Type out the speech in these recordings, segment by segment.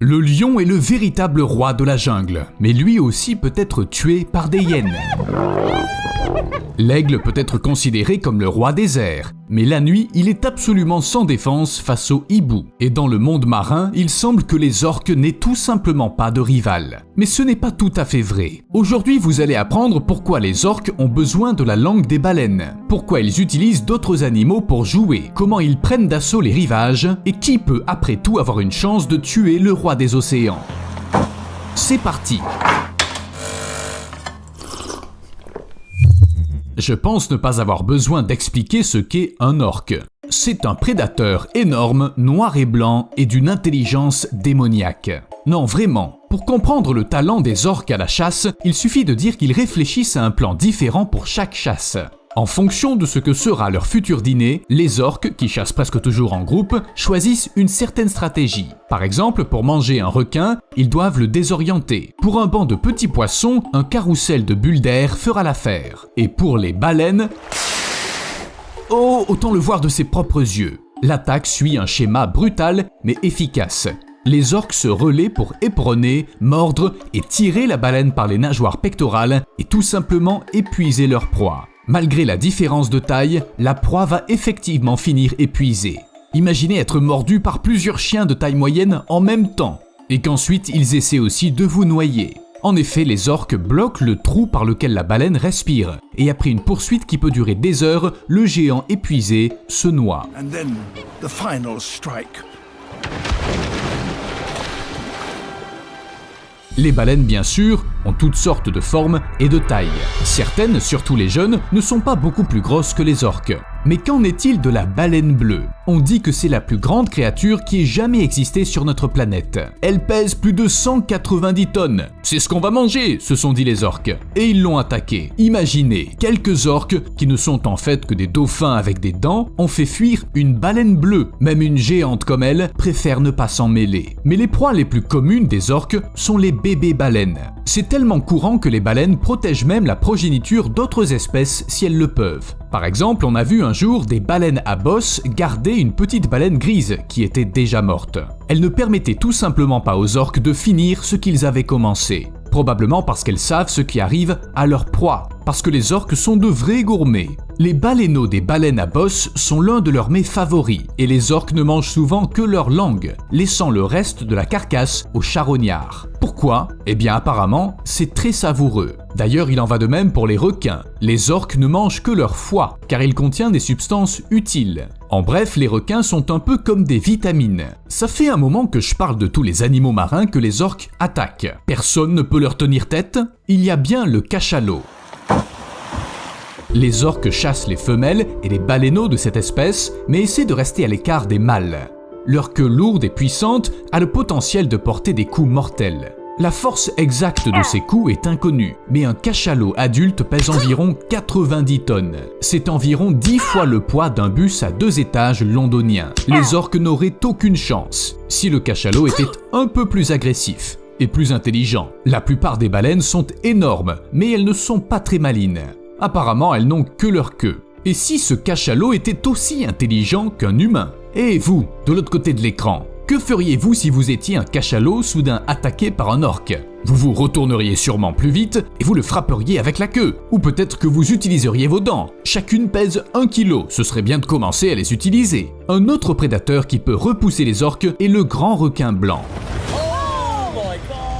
Le lion est le véritable roi de la jungle, mais lui aussi peut être tué par des hyènes. L'aigle peut être considéré comme le roi des airs, mais la nuit, il est absolument sans défense face au hibou. Et dans le monde marin, il semble que les orques n'aient tout simplement pas de rival. Mais ce n'est pas tout à fait vrai. Aujourd'hui, vous allez apprendre pourquoi les orques ont besoin de la langue des baleines, pourquoi ils utilisent d'autres animaux pour jouer, comment ils prennent d'assaut les rivages, et qui peut après tout avoir une chance de tuer le roi des océans. C'est parti! Je pense ne pas avoir besoin d'expliquer ce qu'est un orque. C'est un prédateur énorme, noir et blanc et d'une intelligence démoniaque. Non, vraiment, pour comprendre le talent des orques à la chasse, il suffit de dire qu'ils réfléchissent à un plan différent pour chaque chasse. En fonction de ce que sera leur futur dîner, les orques, qui chassent presque toujours en groupe, choisissent une certaine stratégie. Par exemple, pour manger un requin, ils doivent le désorienter. Pour un banc de petits poissons, un carrousel de bulles d'air fera l'affaire. Et pour les baleines... Oh, autant le voir de ses propres yeux. L'attaque suit un schéma brutal mais efficace. Les orques se relaient pour éperonner, mordre et tirer la baleine par les nageoires pectorales et tout simplement épuiser leur proie. Malgré la différence de taille, la proie va effectivement finir épuisée. Imaginez être mordu par plusieurs chiens de taille moyenne en même temps, et qu'ensuite ils essaient aussi de vous noyer. En effet, les orques bloquent le trou par lequel la baleine respire, et après une poursuite qui peut durer des heures, le géant épuisé se noie. And then the final strike. Les baleines, bien sûr, ont toutes sortes de formes et de tailles. Certaines, surtout les jeunes, ne sont pas beaucoup plus grosses que les orques. Mais qu'en est-il de la baleine bleue? On dit que c'est la plus grande créature qui ait jamais existé sur notre planète. Elle pèse plus de 190 tonnes. C'est ce qu'on va manger, se sont dit les orques. Et ils l'ont attaquée. Imaginez, quelques orques, qui ne sont en fait que des dauphins avec des dents, ont fait fuir une baleine bleue. Même une géante comme elle préfère ne pas s'en mêler. Mais les proies les plus communes des orques sont les bébés baleines. C'est tellement courant que les baleines protègent même la progéniture d'autres espèces si elles le peuvent. Par exemple, on a vu un jour des baleines à bosse garder une petite baleine grise qui était déjà morte. Elle ne permettait tout simplement pas aux orques de finir ce qu'ils avaient commencé. Probablement parce qu'elles savent ce qui arrive à leur proie, parce que les orques sont de vrais gourmets. Les baleineaux des baleines à bosse sont l'un de leurs mets favoris, et les orques ne mangent souvent que leur langue, laissant le reste de la carcasse aux charognards. Pourquoi? Eh bien apparemment, c'est très savoureux. D'ailleurs, il en va de même pour les requins. Les orques ne mangent que leur foie, car il contient des substances utiles. En bref, les requins sont un peu comme des vitamines. Ça fait un moment que je parle de tous les animaux marins que les orques attaquent. Personne ne peut leur tenir tête. Il y a bien le cachalot. Les orques chassent les femelles et les baleineaux de cette espèce, mais essaient de rester à l'écart des mâles. Leur queue lourde et puissante a le potentiel de porter des coups mortels. La force exacte de ces coups est inconnue, mais un cachalot adulte pèse environ 90 tonnes. C'est environ 10 fois le poids d'un bus à 2 étages londonien. Les orques n'auraient aucune chance si le cachalot était un peu plus agressif et plus intelligent. La plupart des baleines sont énormes, mais elles ne sont pas très malines. Apparemment, elles n'ont que leur queue. Et si ce cachalot était aussi intelligent qu'un humain? Et vous, de l'autre côté de l'écran, que feriez-vous si vous étiez un cachalot soudain attaqué par un orque? Vous vous retourneriez sûrement plus vite et vous le frapperiez avec la queue. Ou peut-être que vous utiliseriez vos dents. Chacune pèse 1 kg, ce serait bien de commencer à les utiliser. Un autre prédateur qui peut repousser les orques est le grand requin blanc.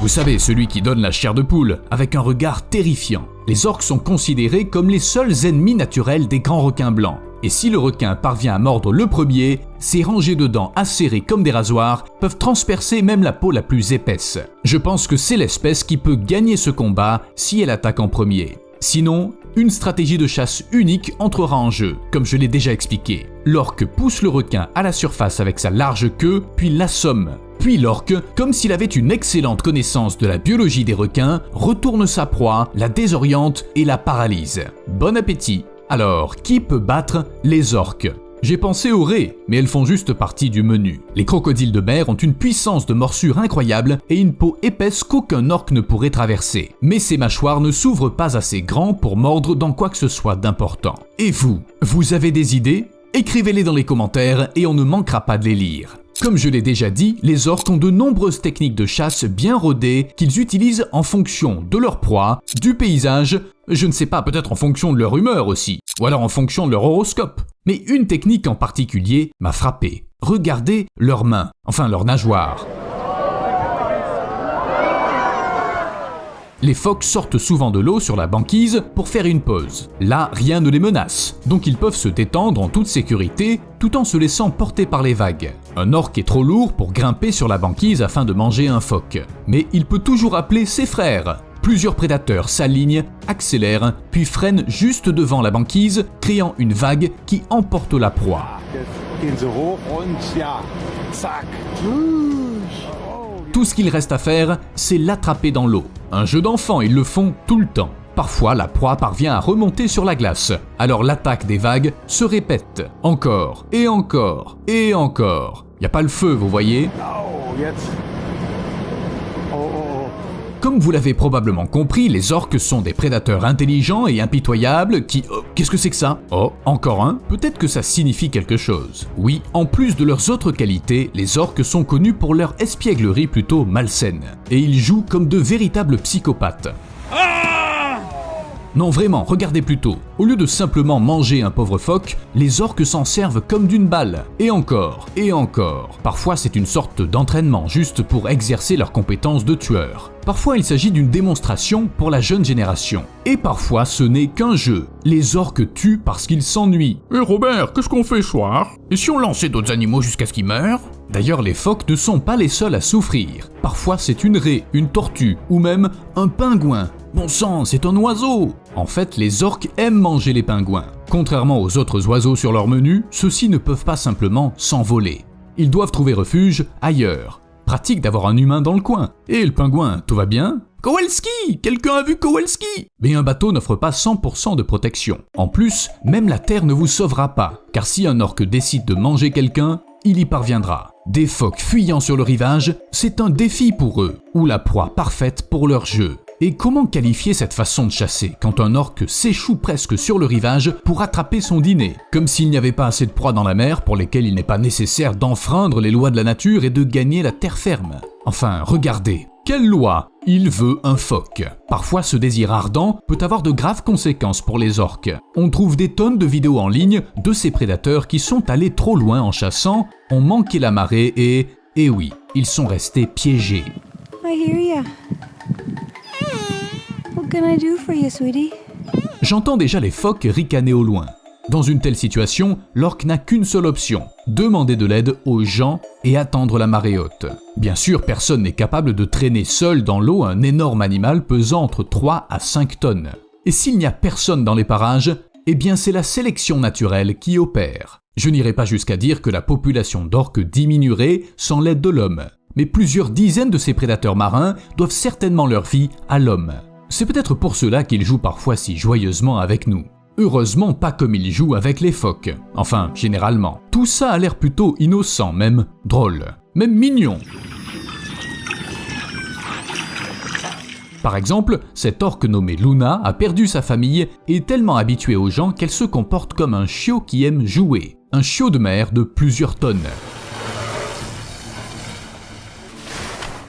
Vous savez, celui qui donne la chair de poule, avec un regard terrifiant. Les orques sont considérés comme les seuls ennemis naturels des grands requins blancs. Et si le requin parvient à mordre le premier, ses rangées de dents acérées comme des rasoirs peuvent transpercer même la peau la plus épaisse. Je pense que c'est l'espèce qui peut gagner ce combat si elle attaque en premier. Sinon, une stratégie de chasse unique entrera en jeu, comme je l'ai déjà expliqué. L'orque pousse le requin à la surface avec sa large queue, puis l'assomme. Puis l'orque, comme s'il avait une excellente connaissance de la biologie des requins, retourne sa proie, la désoriente et la paralyse. Bon appétit! Alors, qui peut battre les orques? J'ai pensé aux raies, mais elles font juste partie du menu. Les crocodiles de mer ont une puissance de morsure incroyable et une peau épaisse qu'aucun orque ne pourrait traverser. Mais ces mâchoires ne s'ouvrent pas assez grand pour mordre dans quoi que ce soit d'important. Et vous avez des idées? Écrivez-les dans les commentaires et on ne manquera pas de les lire. Comme je l'ai déjà dit, les orques ont de nombreuses techniques de chasse bien rodées qu'ils utilisent en fonction de leur proie, du paysage, je ne sais pas, peut-être en fonction de leur humeur aussi, ou alors en fonction de leur horoscope. Mais une technique en particulier m'a frappé. Regardez leurs mains, enfin leurs nageoires. Les phoques sortent souvent de l'eau sur la banquise pour faire une pause. Là, rien ne les menace, donc ils peuvent se détendre en toute sécurité tout en se laissant porter par les vagues. Un orque est trop lourd pour grimper sur la banquise afin de manger un phoque, mais il peut toujours appeler ses frères. Plusieurs prédateurs s'alignent, accélèrent, puis freinent juste devant la banquise, créant une vague qui emporte la proie. Tout ce qu'il reste à faire, c'est l'attraper dans l'eau. Un jeu d'enfant, ils le font tout le temps. Parfois, la proie parvient à remonter sur la glace. Alors l'attaque des vagues se répète. Encore, et encore, et encore. Y a pas le feu, vous voyez ? Comme vous l'avez probablement compris, les orques sont des prédateurs intelligents et impitoyables qui... Oh, qu'est-ce que c'est que ça ? Oh, encore un ? Peut-être que ça signifie quelque chose. Oui, en plus de leurs autres qualités, les orques sont connus pour leur espièglerie plutôt malsaine. Et ils jouent comme de véritables psychopathes. Non vraiment, regardez plutôt. Au lieu de simplement manger un pauvre phoque, les orques s'en servent comme d'une balle. Et encore, et encore. Parfois c'est une sorte d'entraînement, juste pour exercer leurs compétences de tueur. Parfois il s'agit d'une démonstration pour la jeune génération. Et parfois ce n'est qu'un jeu. Les orques tuent parce qu'ils s'ennuient. Et Robert, qu'est-ce qu'on fait ce soir? Et si on lançait d'autres animaux jusqu'à ce qu'ils meurent? D'ailleurs, les phoques ne sont pas les seuls à souffrir. Parfois, c'est une raie, une tortue ou même un pingouin. Bon sang, c'est un oiseau! En fait, les orques aiment manger les pingouins. Contrairement aux autres oiseaux sur leur menu, ceux-ci ne peuvent pas simplement s'envoler. Ils doivent trouver refuge ailleurs. Pratique d'avoir un humain dans le coin. Et le pingouin, tout va bien? Kowalski! Quelqu'un a vu Kowalski? Mais un bateau n'offre pas 100% de protection. En plus, même la terre ne vous sauvera pas, car si un orque décide de manger quelqu'un, il y parviendra. Des phoques fuyant sur le rivage, c'est un défi pour eux, ou la proie parfaite pour leur jeu. Et comment qualifier cette façon de chasser quand un orque s'échoue presque sur le rivage pour attraper son dîner? Comme s'il n'y avait pas assez de proies dans la mer pour lesquelles il n'est pas nécessaire d'enfreindre les lois de la nature et de gagner la terre ferme. Enfin, regardez. Quelle loi? Il veut un phoque. Parfois, ce désir ardent peut avoir de graves conséquences pour les orques. On trouve des tonnes de vidéos en ligne de ces prédateurs qui sont allés trop loin en chassant, ont manqué la marée et oui, ils sont restés piégés. I hear ya. What can I do for you, sweetie? J'entends déjà les phoques ricaner au loin. Dans une telle situation, l'orque n'a qu'une seule option, demander de l'aide aux gens et attendre la marée haute. Bien sûr, personne n'est capable de traîner seul dans l'eau un énorme animal pesant entre 3 à 5 tonnes. Et s'il n'y a personne dans les parages, eh bien c'est la sélection naturelle qui opère. Je n'irai pas jusqu'à dire que la population d'orques diminuerait sans l'aide de l'homme, mais plusieurs dizaines de ces prédateurs marins doivent certainement leur vie à l'homme. C'est peut-être pour cela qu'ils jouent parfois si joyeusement avec nous. Heureusement pas comme ils jouent avec les phoques. Enfin, généralement. Tout ça a l'air plutôt innocent, même drôle, même mignon. Par exemple, cette orque nommée Luna a perdu sa famille et est tellement habituée aux gens qu'elle se comporte comme un chiot qui aime jouer. Un chiot de mer de plusieurs tonnes.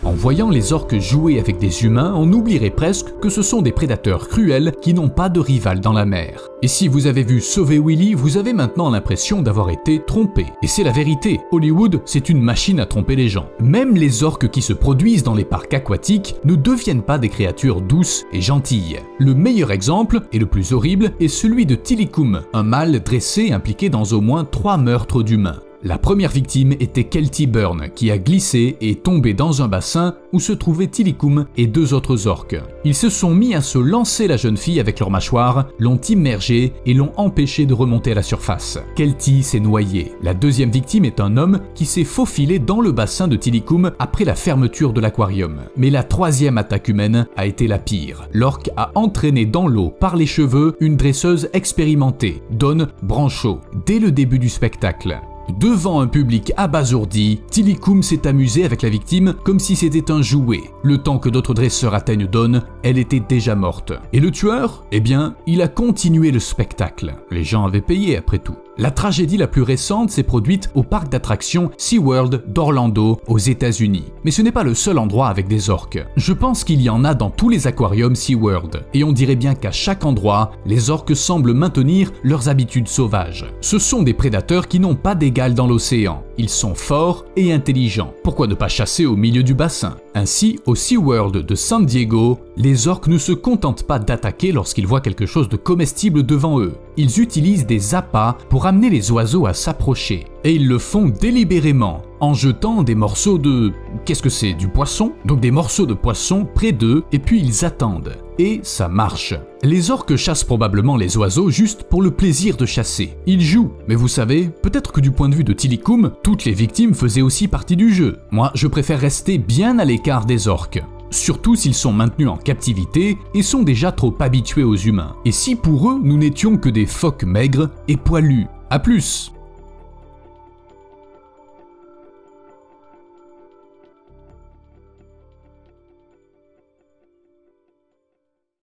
En voyant les orques jouer avec des humains, on oublierait presque que ce sont des prédateurs cruels qui n'ont pas de rival dans la mer. Et si vous avez vu Sauver Willy, vous avez maintenant l'impression d'avoir été trompé. Et c'est la vérité, Hollywood, c'est une machine à tromper les gens. Même les orques qui se produisent dans les parcs aquatiques ne deviennent pas des créatures douces et gentilles. Le meilleur exemple, et le plus horrible, est celui de Tilikum, un mâle dressé impliqué dans au moins 3 meurtres d'humains. La première victime était Kelty Burn, qui a glissé et est tombé dans un bassin où se trouvaient Tilikum et 2 autres orques. Ils se sont mis à se lancer la jeune fille avec leurs mâchoires, l'ont immergée et l'ont empêchée de remonter à la surface. Kelty s'est noyée. La deuxième victime est un homme qui s'est faufilé dans le bassin de Tilikum après la fermeture de l'aquarium. Mais la troisième attaque humaine a été la pire. L'orque a entraîné dans l'eau par les cheveux une dresseuse expérimentée, Dawn Brancheau, dès le début du spectacle. Devant un public abasourdi, Tilikum s'est amusé avec la victime comme si c'était un jouet. Le temps que d'autres dresseurs atteignent Dawn, elle était déjà morte. Et le tueur? Eh bien, il a continué le spectacle. Les gens avaient payé après tout. La tragédie la plus récente s'est produite au parc d'attractions SeaWorld d'Orlando, aux États-Unis. Mais ce n'est pas le seul endroit avec des orques. Je pense qu'il y en a dans tous les aquariums SeaWorld. Et on dirait bien qu'à chaque endroit, les orques semblent maintenir leurs habitudes sauvages. Ce sont des prédateurs qui n'ont pas d'égal dans l'océan. Ils sont forts et intelligents. Pourquoi ne pas chasser au milieu du bassin? Ainsi, au SeaWorld de San Diego, les orques ne se contentent pas d'attaquer lorsqu'ils voient quelque chose de comestible devant eux. Ils utilisent des appâts pour amener les oiseaux à s'approcher. Et ils le font délibérément, en jetant des morceaux de... Qu'est-ce que c'est? Du poisson? Donc des morceaux de poisson près d'eux, et puis ils attendent. Et ça marche. Les orques chassent probablement les oiseaux juste pour le plaisir de chasser. Ils jouent, mais vous savez, peut-être que du point de vue de Tilikum, toutes les victimes faisaient aussi partie du jeu. Moi, je préfère rester bien à l'écart des orques. Surtout s'ils sont maintenus en captivité et sont déjà trop habitués aux humains. Et si pour eux, nous n'étions que des phoques maigres et poilus. À plus!